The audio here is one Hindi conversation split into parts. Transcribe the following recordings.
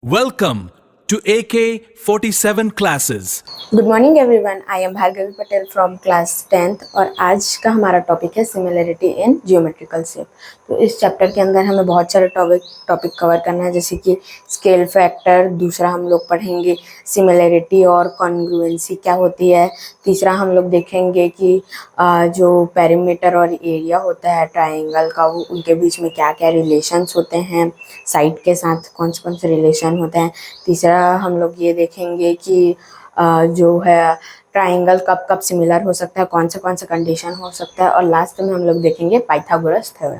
Welcome to AK-47 classes. Good morning everyone, I am Bhargavi Patel from class 10th और आज का हमारा टॉपिक है सिमिलरिटी इन जियोमेट्रिकल शेप। तो इस चैप्टर के अंदर हमें बहुत सारे टॉपिक कवर करना है, जैसे कि स्केल फैक्टर, दूसरा हम लोग पढ़ेंगे सिमिलरिटी और कॉन्ग्रुएंसी क्या होती है, तीसरा हम लोग देखेंगे कि जो पेरीमीटर और एरिया होता है ट्राइंगल का, वो उनके बीच में क्या क्या रिलेशंस होते हैं, साइड के साथ कौन से रिलेशन होते हैं। तीसरा हम लोग ये देखेंगे कि जो है ट्राइंगल कब कब सिमिलर हो सकता है, कौन से कंडीशन हो सकता है, और लास्ट में हम लोग देखेंगे पाइथागोरस थ्योरम।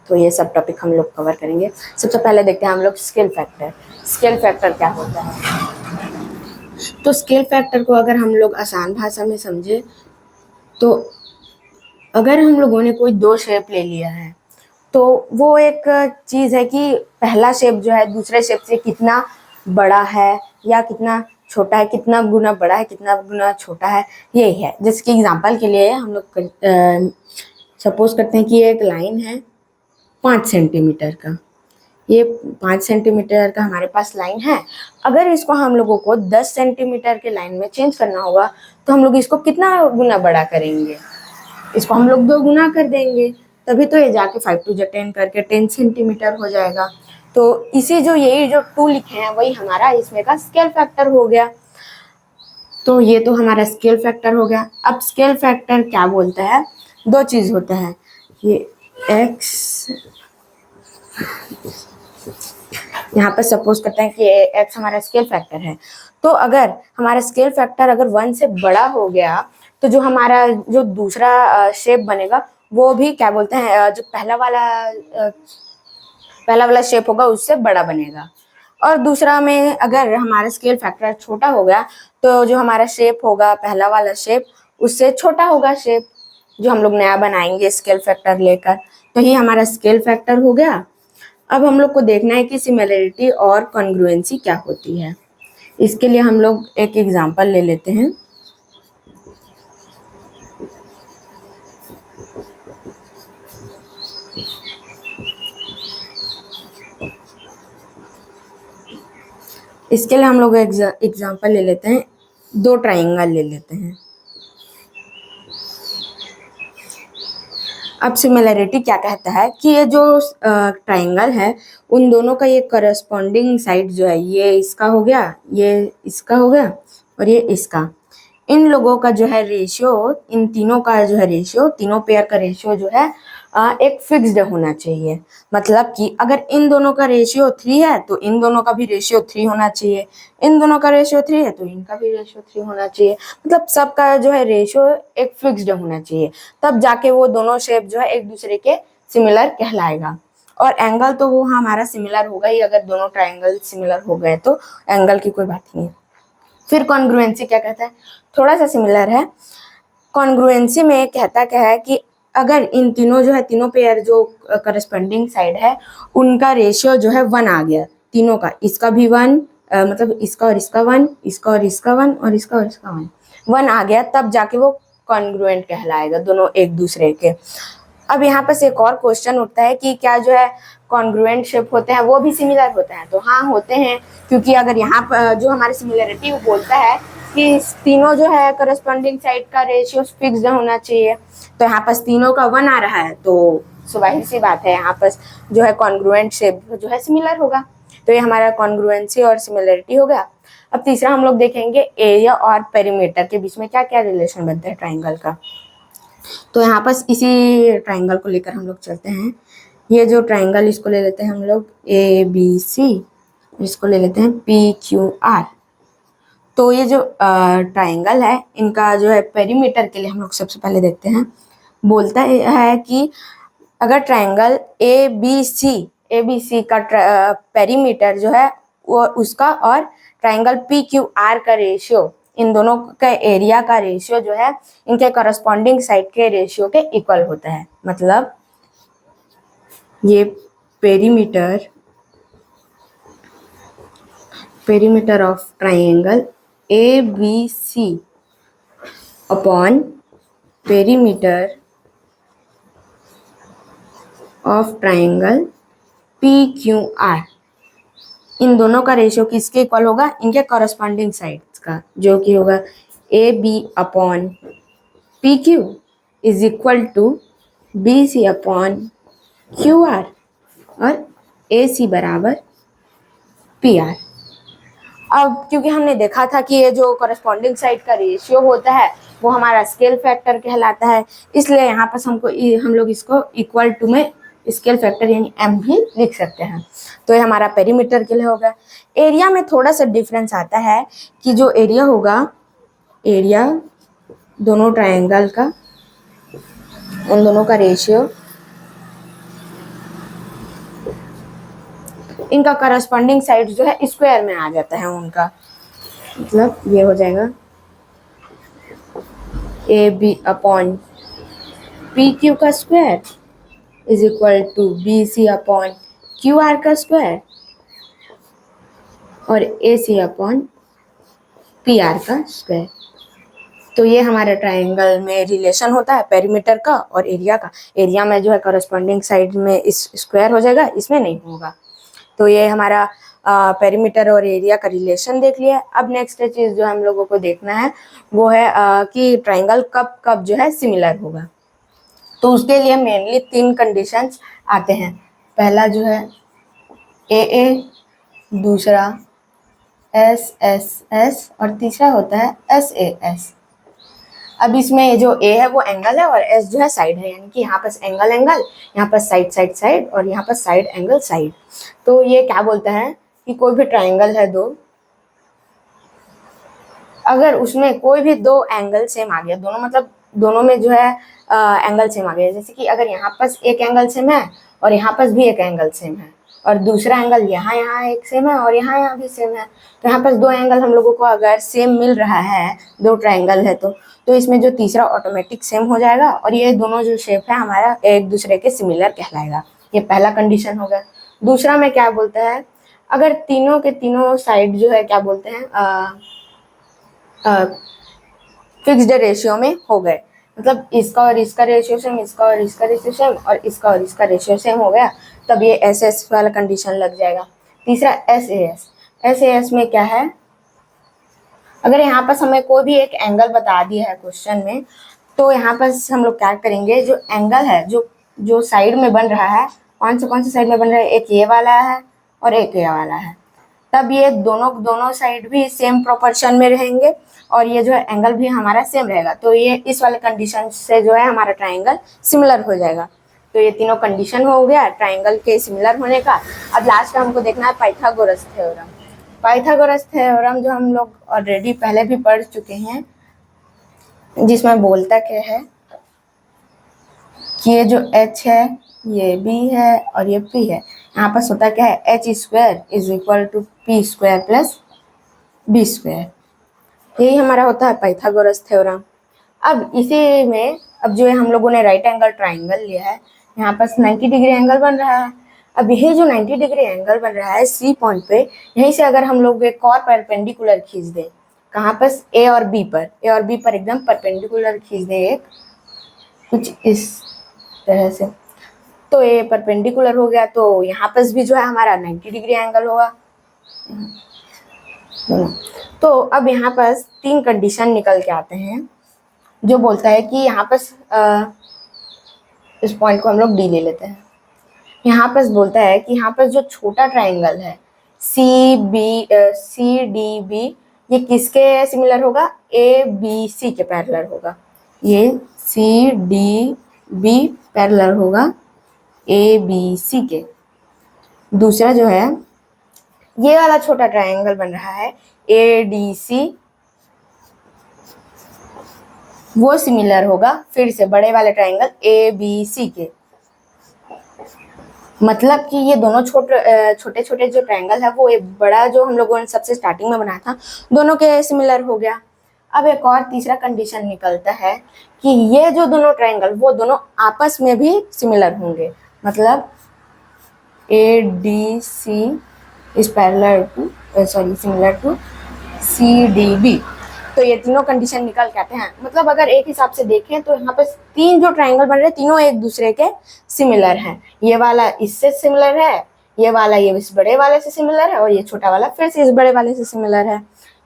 तो ये सब टॉपिक हम लोग कवर करेंगे। सबसे पहले देखते हैं हम लोग स्केल फैक्टर। स्केल फैक्टर क्या होता है? तो स्केल फैक्टर को अगर हम लोग आसान भाषा में समझे तो अगर हम लोगों ने कोई दो शेप ले लिया है तो वो एक चीज़ है कि पहला शेप जो है दूसरे शेप से कितना बड़ा है या कितना छोटा है, कितना गुना बड़ा है कितना गुना छोटा है, यही है। जैसे कि एग्जांपल के लिए हम लोग सपोज करते हैं कि एक लाइन है 5 सेंटीमीटर का। ये 5 सेंटीमीटर का हमारे पास लाइन है। अगर इसको हम लोगों को 10 सेंटीमीटर के लाइन में चेंज करना होगा तो हम लोग इसको कितना गुना बड़ा करेंगे? इसको हम लोग 2 गुना कर देंगे, तभी तो ये जाके 5 टू 10 करके 10 सेंटीमीटर हो जाएगा। तो इसी यही जो 2 लिखे हैं वही हमारा इसमें का स्केल फैक्टर हो गया। तो ये तो हमारा स्केल फैक्टर हो गया। अब स्केल फैक्टर क्या बोलता है? दो चीज़ होता है, ये x, यहाँ पर सपोज करते हैं कि x हमारा स्केल फैक्टर है। तो अगर हमारा स्केल फैक्टर अगर 1 से बड़ा हो गया तो जो हमारा जो दूसरा शेप बनेगा वो भी क्या बोलते हैं, जो पहला वाला शेप होगा उससे बड़ा बनेगा। और दूसरा में अगर हमारा स्केल फैक्टर छोटा हो गया तो जो हमारा शेप होगा पहला वाला शेप उससे छोटा होगा शेप जो हम लोग नया बनाएंगे स्केल फैक्टर लेकर। तो ये हमारा स्केल फैक्टर हो गया। अब हम लोग को देखना है कि सिमिलरिटी और कॉन्ग्रुएंसी क्या होती है। इसके लिए हम लोग एक एग्जांपल ले लेते हैं। इसके लिए हम लोग एग्जांपल ले लेते हैं, 2 ट्राइंगल ले लेते हैं। अब सिमिलरिटी क्या कहता है कि ये जो ट्राइंगल है उन दोनों का ये करस्पॉन्डिंग साइड जो है, ये इसका हो गया, ये इसका हो गया और ये इसका, इन लोगों का जो है रेशियो, इन तीनों का जो है रेशियो, तीनों पेयर का रेशियो जो है एक फिक्स्ड होना चाहिए। मतलब कि अगर इन दोनों का रेशियो 3 है तो इन दोनों का भी रेशियो 3 होना चाहिए, इन दोनों का रेशियो 3 है तो इनका भी रेशियो 3 होना चाहिए। मतलब सबका जो है रेशियो एक फिक्स्ड होना चाहिए, तब जाके वो दोनों शेप जो है एक दूसरे के सिमिलर कहलाएगा। और एंगल तो वो हमारा सिमिलर होगा ही, अगर दोनों ट्राइंगल सिमिलर हो गए तो एंगल की कोई बात नहीं है। फिर कॉन्ग्रुएंसी क्या कहता है? थोड़ा सा सिमिलर है। कॉन्ग्रुएंसी में कहता क्या है कि अगर इन तीनों जो है, तीनों पेयर जो करस्पॉन्डिंग साइड है उनका रेशियो जो है 1 आ गया, तीनों का, इसका भी 1, मतलब इसका और इसका 1, इसका और इसका 1 और इसका और इसका 1 आ गया, तब जाके वो कॉन्ग्रुएंट कहलाएगा, दोनों एक दूसरे के। अब यहाँ पर एक और क्वेश्चन उठता है कि क्या जो है कॉन्ग्रुएंट शेप होते हैं वो भी सिमिलर होते हैं? तो हाँ, होते हैं, क्योंकि अगर यहाँ पर जो हमारी सिमिलरिटी वो बोलता है कि तीनों जो है करस्पॉन्डिंग साइड का रेशियो फिक्स्ड होना चाहिए, तो यहाँ पर तीनों का 1 आ रहा है, तो स्वाभाविक सी बात है यहाँ पर जो है कॉन्ग्रुएंट शेप जो है सिमिलर होगा। तो ये हमारा कॉन्ग्रुएंसी और सिमिलरिटी हो गया। अब तीसरा हम लोग देखेंगे एरिया और पेरीमीटर के बीच में क्या क्या रिलेशन बनता है ट्राइंगल का। तो यहाँ पर इसी ट्राइंगल को लेकर हम लोग चलते हैं। ये जो ट्राइंगल, इसको ले लेते हैं हम लोग ABC, इसको ले लेते हैं PQR। तो ये जो ट्राइंगल है इनका जो है पेरीमीटर के लिए हम लोग सबसे पहले देखते हैं। बोलता है कि अगर ट्राइंगल ABC का पेरीमीटर जो है वो उसका और ट्राइंगल PQR का रेशियो, इन दोनों का एरिया का रेशियो जो है इनके करस्पॉन्डिंग साइड के रेशियो के इक्वल होता है। मतलब ये perimeter of triangle ABC upon perimeter of triangle PQR इन दोनों का रेशियो किसके इक्वल होगा, इनके कॉरस्पॉन्डिंग साइड्स का, जो कि होगा A B upon P Q is equal to B C upon Q R और ए सी बराबर पी आर। अब क्योंकि हमने देखा था कि ये जो कॉरस्पॉन्डिंग साइड का रेशियो होता है वो हमारा स्केल फैक्टर कहलाता है, इसलिए यहाँ पर हम लोग इसको इक्वल टू में स्केल फैक्टर यानी m भी लिख सकते हैं। तो ये हमारा पेरीमीटर के लिए होगा। एरिया में थोड़ा सा डिफरेंस आता है कि जो एरिया होगा, एरिया दोनों ट्रायंगल का, उन दोनों का रेशियो, इनका करस्पॉन्डिंग साइड जो है स्क्वायर में आ जाता है उनका, मतलब ये हो जाएगा A B upon P Q का square is equal to B C upon Q R का स्क्वायर और A C upon P R का स्क्वायर। तो ये हमारे ट्रायंगल में रिलेशन होता है पेरीमीटर का और एरिया का। एरिया में जो है करस्पॉन्डिंग साइड में इस स्क्वायर हो जाएगा, इसमें नहीं होगा। तो ये हमारा पेरीमीटर और एरिया का रिलेशन देख लिया। अब नेक्स्ट चीज़ जो हम लोगों को देखना है वो है कि ट्रायंगल कब कब जो है सिमिलर होगा। तो उसके लिए मेनली 3 कंडीशंस आते हैं। पहला जो है ए, दूसरा एस और तीसरा होता है एस। अब इसमें जो ए है वो एंगल है और एस जो है साइड है, यानी कि यहाँ पर एंगल, यहाँ पर साइड और यहाँ पर साइड एंगल साइड। तो ये क्या बोलता है कि कोई भी ट्रायंगल है दो, अगर उसमें कोई भी 2 एंगल सेम आ गया, दोनों मतलब दोनों में जो है एंगल सेम आ गया, जैसे कि अगर यहाँ पर एक एंगल सेम है और यहाँ पर भी एक एंगल सेम है और दूसरा एंगल यहाँ एक सेम है और यहाँ भी सेम है, तो यहाँ पर 2 एंगल हम लोगों को अगर सेम मिल रहा है, 2 ट्रायंगल है तो इसमें जो तीसरा ऑटोमेटिक सेम हो जाएगा और ये दोनों जो शेप है हमारा एक दूसरे के सिमिलर कहलाएगा। ये पहला कंडीशन हो गया। दूसरा में क्या बोलता है, अगर तीनों के तीनों साइड जो है क्या बोलते हैं फिक्स्ड रेशियो में हो गए, मतलब इसका और इसका रेशियो सेम, इसका और इसका रेशियो सेम और इसका और इसका रेशियो सेम हो गया, तब ये एस वाला कंडीशन लग जाएगा। तीसरा एस में क्या है, अगर यहाँ पर हमें कोई भी एक एंगल बता दिया है क्वेश्चन में, तो यहाँ पर हम लोग क्या करेंगे, जो एंगल है जो साइड में बन रहा है, कौन से साइड में बन रहा है, एक ये वाला है और एक ये वाला है, तब ये दोनों साइड भी सेम प्रोपोर्शन में रहेंगे और ये जो है एंगल भी हमारा सेम रहेगा। तो ये इस वाले कंडीशन से जो है हमारा ट्रायंगल सिमिलर हो जाएगा। तो ये तीनों कंडीशन हो गया ट्रायंगल के सिमिलर होने का। अब लास्ट में हमको देखना है पाइथागोरस थ्योरम। पाइथागोरस थ्योरम जो हम लोग ऑलरेडी पहले भी पढ़ चुके हैं, जिसमें बोलता क्या है कि ये जो h है, ये b है और ये p है, यहाँ पर होता क्या है, h square is equal to p square plus b square. यही हमारा होता है पाइथागोरस थ्योरम। अब इसी में अब जो है हम लोगों ने राइट एंगल ट्राइंगल लिया है, यहाँ पर 90 डिग्री एंगल बन रहा है। अब यही जो 90 डिग्री एंगल बन रहा है सी पॉइंट पे, यहीं से अगर हम लोग एक और परपेंडिकुलर खींच दें, कहाँ पर, ए और बी पर एकदम परपेंडिकुलर खींच दें एक, कुछ इस तरह से, तो ये परपेंडिकुलर हो गया। तो यहाँ पर भी जो है हमारा 90 डिग्री एंगल होगा। तो अब यहाँ पर 3 कंडीशन निकल के आते हैं, जो बोलता है कि यहाँ पर इस पॉइंट को हम लोग डी ले लेते हैं। यहाँ पर बोलता है कि यहाँ पर जो छोटा ट्राइंगल है सी डी बी, ये किसके सिमिलर होगा, ए बी सी के पैरेलल होगा। ये सी डी बी पैरेलल होगा ए बी सी के। दूसरा जो है ये वाला छोटा ट्राइंगल बन रहा है ए डी सी, वो सिमिलर होगा फिर से बड़े वाले ट्राइंगल ए बी सी के। मतलब कि ये दोनों छोटे छोटे जो ट्राइंगल है, वो एक बड़ा जो हम लोगों ने सबसे स्टार्टिंग में बनाया था, दोनों के सिमिलर हो गया। अब एक और तीसरा कंडीशन निकलता है कि ये जो दोनों ट्राइंगल वो दोनों आपस में भी सिमिलर होंगे, मतलब A D C is similar to C D B. तो ये तीनों कंडीशन निकल के आते हैं। मतलब अगर एक हिसाब से देखें तो यहाँ पे 3 जो ट्राइंगल बन रहे हैं, तीनों एक दूसरे के सिमिलर हैं। ये वाला इससे सिमिलर है, ये वाला ये इस बड़े वाले से सिमिलर है और ये छोटा वाला फिर से इस बड़े वाले से सिमिलर है।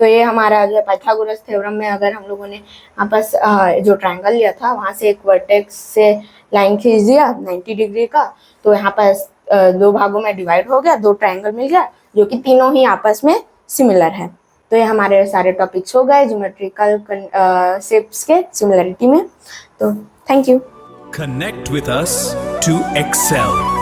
तो ये हमारा जो पाइथागोरस थ्योरम में अगर हम लोगों ने आपस जो ट्रायंगल लिया था वहाँ से एक वर्टेक्स से लाइन खींच दिया 90 डिग्री का, तो यहाँ पर दो भागों में डिवाइड हो गया, दो ट्रायंगल मिल गया जो कि तीनों ही आपस में सिमिलर है। तो ये हमारे सारे टॉपिक्स हो गए ज्योमेट्रिकल शेप्स के सिमिलरिटी में। तो thank you. Connect with us to excel.